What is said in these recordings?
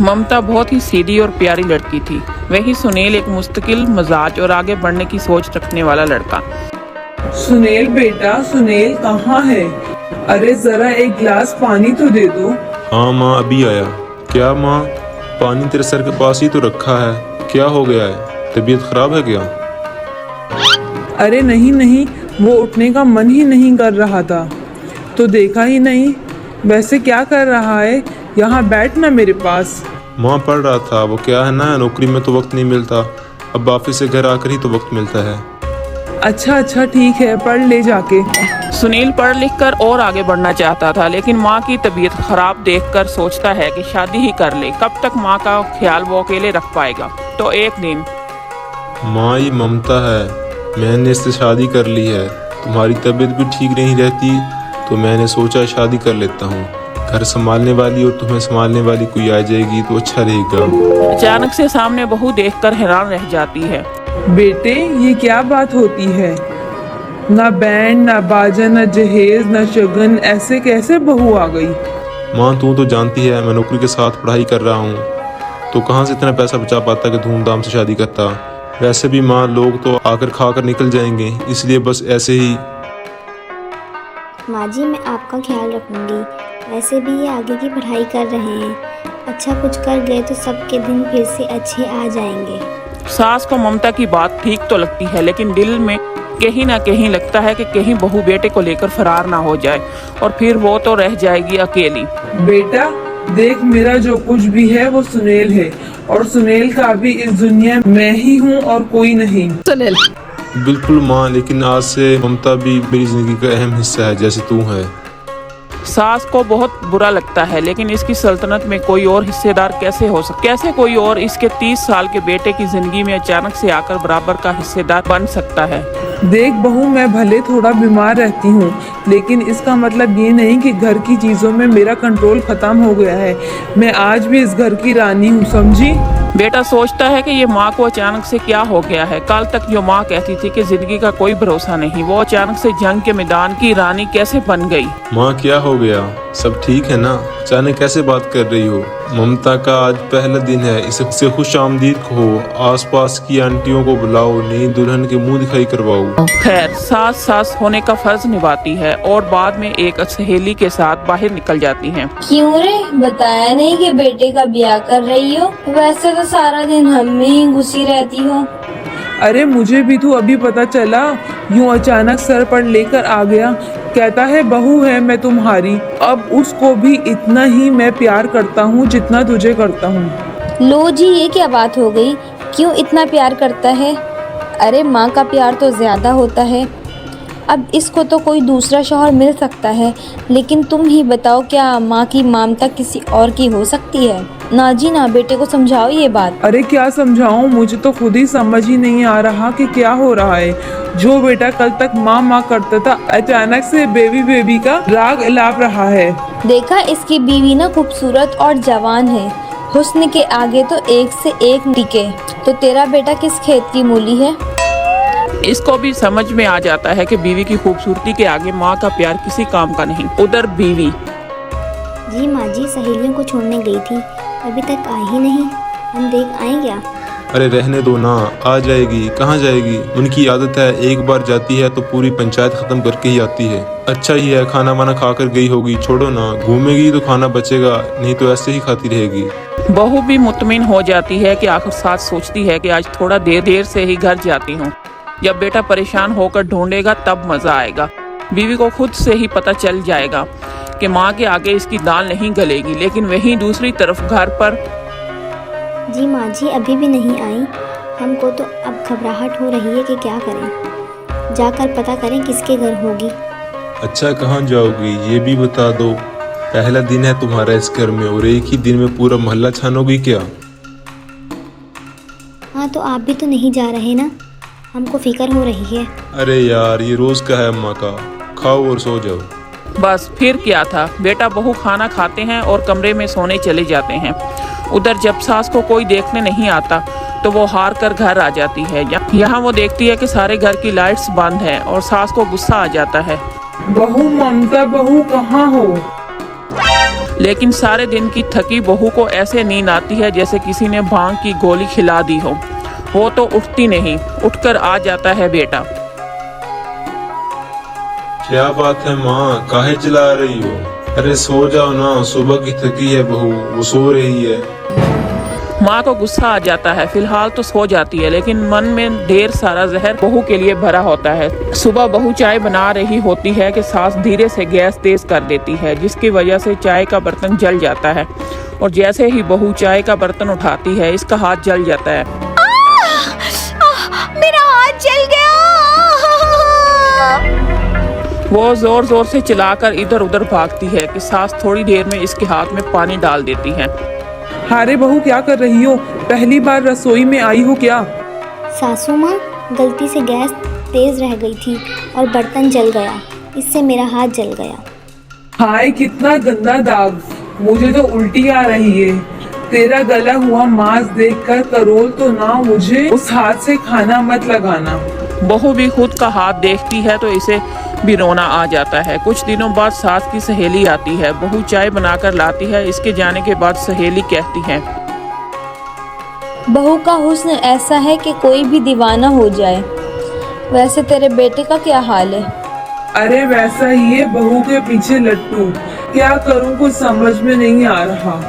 ममता बहुत ही सीधी और प्यारी लड़की थी। वही सुनील एक मुस्तकिल मिजाज और आगे बढ़ने की सोच रखने वाला लड़का। सुनील बेटा, सुनील कहाँ है? अरे जरा एक गिलास पानी तो दे दो। हाँ माँ, अभी आया। क्या माँ, पानी तेरे सर के पास ही तो रखा है, क्या हो गया है? तबीयत खराब है क्या? अरे नहीं नहीं, वो उठने का मन ही नहीं कर रहा था तो देखा ही नहीं। वैसे क्या कर रहा है? यहाँ बैठ ना मेरे पास। माँ पढ़ रहा था। वो क्या है ना, नौकरी में तो वक्त नहीं मिलता, अब ऑफिस से घर आकर ही तो वक्त मिलता है। अच्छा अच्छा ठीक है, पढ़ ले जाके। सुनील पढ़ लिख कर और आगे बढ़ना चाहता था, लेकिन माँ की तबीयत खराब देखकर सोचता है कि शादी ही कर ले। कब तक माँ का ख्याल वो अकेले रख पाएगा। तो एक दिन माँ, ये ममता है, मैंने इससे शादी कर ली है। तुम्हारी तबीयत भी ठीक नहीं रहती तो मैंने सोचा शादी कर लेता हूँ। घर संभालने वाली और तुम्हें संभालने वाली कोई आ जाएगी तो अच्छा रहेगा। अचानक से सामने बहू देखकर हैरान रह जाती है। बेटे, ये क्या बात होती है? ना बैंड, ना बाजा, ना जहेज, ना शगन, ऐसे कैसे बहू आ गई? माँ तू तो जानती है मैं नौकरी के साथ पढ़ाई कर रहा हूँ, तो कहाँ से इतना पैसा बचा पाता कि धूमधाम से शादी करता। वैसे भी माँ, लोग तो आकर खाकर निकल जाएंगे, इसलिए बस ऐसे ही। माँ जी, मैं आपका ख्याल रखूंगी। वैसे भी ये आगे की पढ़ाई कर रहे हैं, अच्छा कुछ कर गए तो सबके दिन फिर से अच्छे आ जाएंगे। सास को ममता की बात ठीक तो लगती है, लेकिन दिल में कहीं ना कहीं लगता है कि कहीं बहू बेटे को लेकर फरार ना हो जाए और फिर वो तो रह जाएगी अकेली। बेटा देख, मेरा जो कुछ भी है वो सुनील है, और सुनील का भी इस दुनिया में मैं ही हूँ और कोई नहीं। सुनील बिल्कुल माँ, लेकिन आज से ममता भी मेरी जिंदगी का अहम हिस्सा है, जैसे तू है। सास को बहुत बुरा लगता है, लेकिन इसकी सल्तनत में कोई और हिस्सेदार कैसे हो सकता? कैसे कोई और इसके 30 साल के बेटे की जिंदगी में अचानक से आकर बराबर का हिस्सेदार बन सकता है? देख बहू, मैं भले थोड़ा बीमार रहती हूँ, लेकिन इसका मतलब ये नहीं कि घर की चीजों में मेरा कंट्रोल खत्म हो गया है। मैं आज भी इस घर की रानी हूँ, समझी? बेटा सोचता है कि ये माँ को अचानक से क्या हो गया है। कल तक जो माँ कहती थी कि जिंदगी का कोई भरोसा नहीं, वो अचानक से जंग के मैदान की रानी कैसे बन गई? माँ क्या हो गया, सब ठीक है ना? अचानक कैसे बात कर रही हो? ममता का आज पहला दिन है, इसे खुश आमदीद कहो, आसपास की आंटियों को बुलाओ, नई दुल्हन के मुंह दिखाई करवाओ। खैर, सास सास होने का फर्ज निभाती है और बाद में एक सहेली के साथ बाहर निकल जाती हैं। क्यों रे, बताया नहीं कि बेटे का ब्याह कर रही हो? वैसे तो सारा दिन हम में ही घुसी रहती हो। अरे मुझे भी तो अभी पता चला, यूं अचानक सर पर लेकर आ गया। कहता है बहू है मैं तुम्हारी। अब उसको भी इतना ही मैं प्यार करता हूँ जितना तुझे करता हूँ। लो जी, ये क्या बात हो गई? क्यों इतना प्यार करता है? अरे माँ का प्यार तो ज्यादा होता है। अब इसको तो कोई दूसरा शौहर मिल सकता है, लेकिन तुम ही बताओ, क्या माँ की ममता किसी और की हो सकती है? ना जी ना, बेटे को समझाओ ये बात। अरे क्या समझाऊं, मुझे तो खुद ही समझ ही नहीं आ रहा कि क्या हो रहा है। जो बेटा कल तक माँ माँ करता था, अचानक से बेबी बेबी का राग इलाप रहा है। देखा, इसकी बीवी ना खूबसूरत और जवान है, हुस्न के आगे तो एक से एक टिके। तो तेरा बेटा किस खेत की मूली है? इसको भी समझ में आ जाता है कि बीवी की खूबसूरती के आगे माँ का प्यार किसी काम का नहीं। उधर बीवी जी माँ जी, सहेलियों को छोड़ने गई थी, अभी तक आई ही नहीं। हम देख आए क्या? अरे रहने दो ना, आ जाएगी। कहाँ जाएगी? उनकी आदत है, एक बार जाती है तो पूरी पंचायत खत्म करके ही आती है। अच्छा ही है, खाना वाना खाकर गई होगी। छोड़ो ना, घूमेगी तो खाना बचेगा, नहीं तो ऐसे ही खाती रहेगी। बहू भी मुतमिन हो जाती है कि आखिर सास सोचती है कि आज थोड़ा देर से ही घर जाती हूँ। जब बेटा परेशान होकर ढूंढेगा तब मजा आएगा। बीवी को खुद से ही पता चल जाएगा कि माँ के आगे इसकी दाल नहीं गलेगी। लेकिन वहीं दूसरी तरफ घर पर जी माँ जी, अभी भी नहीं आई। हमको तो अब घबराहट हो रही है कि क्या करें। जाकर पता करें किसके घर होगी। अच्छा, कहाँ जाओगी ये भी बता दो। पहला दिन है तुम्हारा इस घर में और एक ही दिन में पूरा मोहल्ला छानोगी क्या? हाँ, तो आप भी तो नहीं जा रहे ना, हमको फिक्र हो रही है। अरे यार, ये रोज का है अम्मा का। खाओ और सो जाओ। बस फिर क्या था, बेटा बहू खाना खाते हैं और कमरे में सोने चले जाते हैं। उधर जब सास को कोई देखने नहीं आता तो वो हार कर घर आ जाती है। यहाँ वो देखती है कि सारे घर की लाइट्स बंद है और सास को गुस्सा आ जाता है। बहू ममता, बहू कहाँ हो? लेकिन सारे दिन की थकी बहू को ऐसे नींद आती है जैसे किसी ने भांग की गोली खिला दी हो। वो तो उठती नहीं, उठकर आ जाता है बेटा। क्या बात है माँ, काहे चिल्ला रही हो? अरे सो जाओ ना, सुबह की थकी है बहू, वो सो रही है। माँ को गुस्सा आ जाता है। फिलहाल तो सो जाती है, लेकिन मन में ढेर सारा जहर बहू के लिए भरा होता है। सुबह बहू चाय बना रही होती है कि सास धीरे से गैस तेज कर देती है, जिसकी वजह से चाय का बर्तन जल जाता है। और जैसे ही बहू चाय का बर्तन उठाती है, इसका हाथ जल जाता है। मेरा हाथ जल गया। वो जोर जोर से चिल्लाकर इधर उधर भागती है कि सास थोड़ी देर में इसके हाथ में पानी डाल देती है। हारे बहू, क्या कर रही हो? पहली बार रसोई में आई हो क्या? सासू माँ, गलती से गैस तेज रह गई थी और बर्तन जल गया, इससे मेरा हाथ जल गया। हाय, कितना गंदा दाग, मुझे तो उल्टी आ रही है। तेरा गला हुआ मांस देखकर करोल तो ना, मुझे उस हाथ से खाना मत लगाना। बहू भी खुद का हाथ देखती है तो इसे भी रोना आ जाता है। कुछ दिनों बाद सास की सहेली आती है। बहू चाय बनाकर लाती है। इसके जाने के बाद सहेली कहती है, बहू का हुस्न ऐसा है कि कोई भी दीवाना हो जाए। वैसे तेरे बेटे का क्या हाल है? अरे वैसा ही है, बहू के पीछे लट्टू। क्या करूं, कुछ समझ में नहीं आ रहा।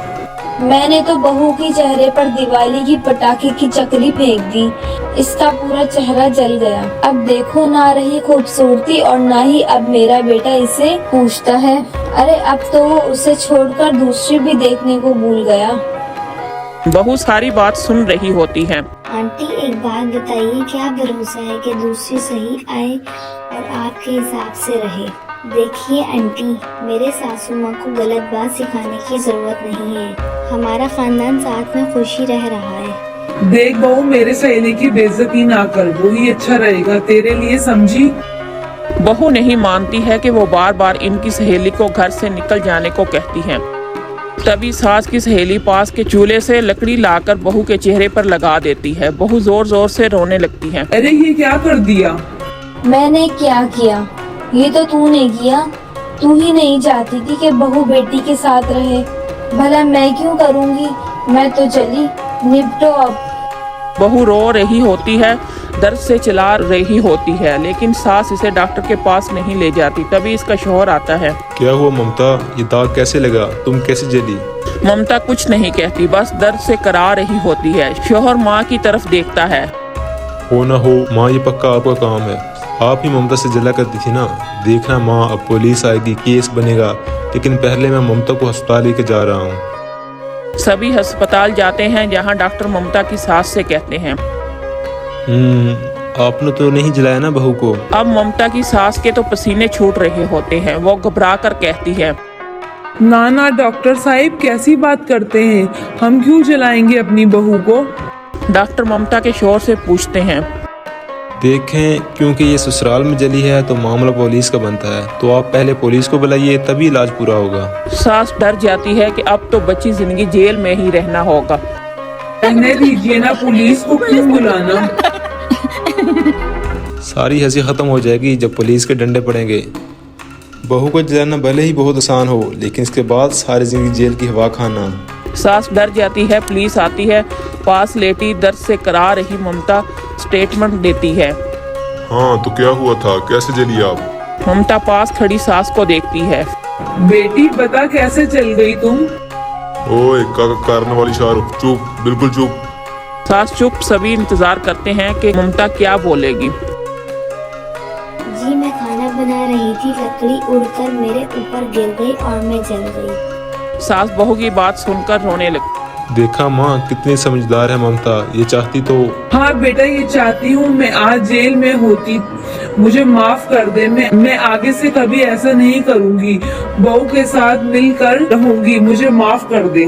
मैंने तो बहू के चेहरे पर दिवाली की पटाखे की चकरी फेंक दी, इसका पूरा चेहरा जल गया। अब देखो, ना रही खूबसूरती और ना ही अब मेरा बेटा इसे पूछता है। अरे अब तो वो उसे छोड़कर दूसरी भी देखने को भूल गया। बहू सारी बात सुन रही होती है। आंटी, एक बात बताइए, क्या भरोसा है कि दूसरी सही आए और आपके हिसाब से रहे? देखिए आंटी, मेरे सासू माँ को गलत बात सिखाने की जरूरत नहीं है। हमारा खानदान साथ में खुशी रह रहा है। देख बहू, मेरे सहेली की बेइज्जती ना कर, वो ही अच्छा रहेगा तेरे लिए, समझी? बहू नहीं मानती है कि वो बार बार इनकी सहेली को घर से निकल जाने को कहती है। तभी सास की सहेली पास के चूल्हे से लकड़ी लाकर बहू के चेहरे पर लगा देती है। बहू जोर जोर से रोने लगती है। अरे ये क्या कर दिया? मैंने क्या किया? ये तो तूने किया। तू ही नहीं चाहती थी कि बहू बेटी के साथ रहे। भला मैं क्यों करूँगी? मैं तो चली, निपटो अब। बहू रो रही होती है, दर्द से चिल्ला रही होती है, लेकिन सास इसे डॉक्टर के पास नहीं ले जाती। तभी इसका शौहर आता है। क्या हुआ ममता, ये दाग कैसे लगा? तुम कैसे जली? ममता कुछ नहीं कहती, बस दर्द से करा रही होती है। शौहर माँ की तरफ देखता है। हो ना हो माँ, ये पक्का आपका काम है। आप ही ममता से जला करती थी ना। देखना माँ, अब पुलिस आएगी, केस बनेगा, लेकिन पहले मैं ममता को अस्पताल लेके जा रहा हूँ। सभी अस्पताल जाते हैं, जहाँ डॉक्टर ममता की सास से कहते हैं, आपने तो नहीं जलाया ना बहू को? अब ममता की सास के तो पसीने छूट रहे होते हैं। वो घबरा कर कहती है, ना ना डॉक्टर साहिब, कैसी बात करते हैं? हम क्यों जलाएंगे अपनी बहू को? डॉक्टर ममता के शौहर से पूछते हैं, देखें, क्योंकि ये ससुराल में जली है तो मामला पुलिस का बनता है, तो आप पहले पुलिस को बुलाइए, तभी इलाज पूरा होगा। सास डर जाती है कि अब तो बची जिंदगी जेल में ही रहना होगा। रहने दीजिए ना, पुलिस को क्यों बुलाना? सारी हंसी खत्म हो जाएगी जब पुलिस के डंडे पड़ेंगे। बहू को जलाना भले ही बहुत आसान हो, लेकिन इसके बाद सारी जिंदगी जेल की हवा खाना। सास डर जाती है। पुलिस आती है। पास लेटी दर्द से करा रही ममता स्टेटमेंट देती है। हाँ, तो क्या हुआ था, कैसे जली आप? ममता पास खड़ी सास को देखती है। बेटी बता, कैसे चल गई तुम? ओए कारण वाली शाहरुख, चुप, बिल्कुल चुप। सास चुप। सभी इंतजार करते हैं कि ममता क्या बोलेगी। जी, मैं खाना बना रही थी, लकड़ी उड़कर मेरे ऊपर गिर गई और मैं जल गई। सास बहू की बात सुनकर रोने लगती। देखा माँ, कितनी समझदार है ममता। ये चाहती तो। हाँ बेटा, ये चाहती हूँ मैं आज जेल में होती, मुझे माफ कर दे। मैं आगे से कभी ऐसा नहीं करूँगी, बहू के साथ मिलकर रहूंगी, मुझे माफ कर दे।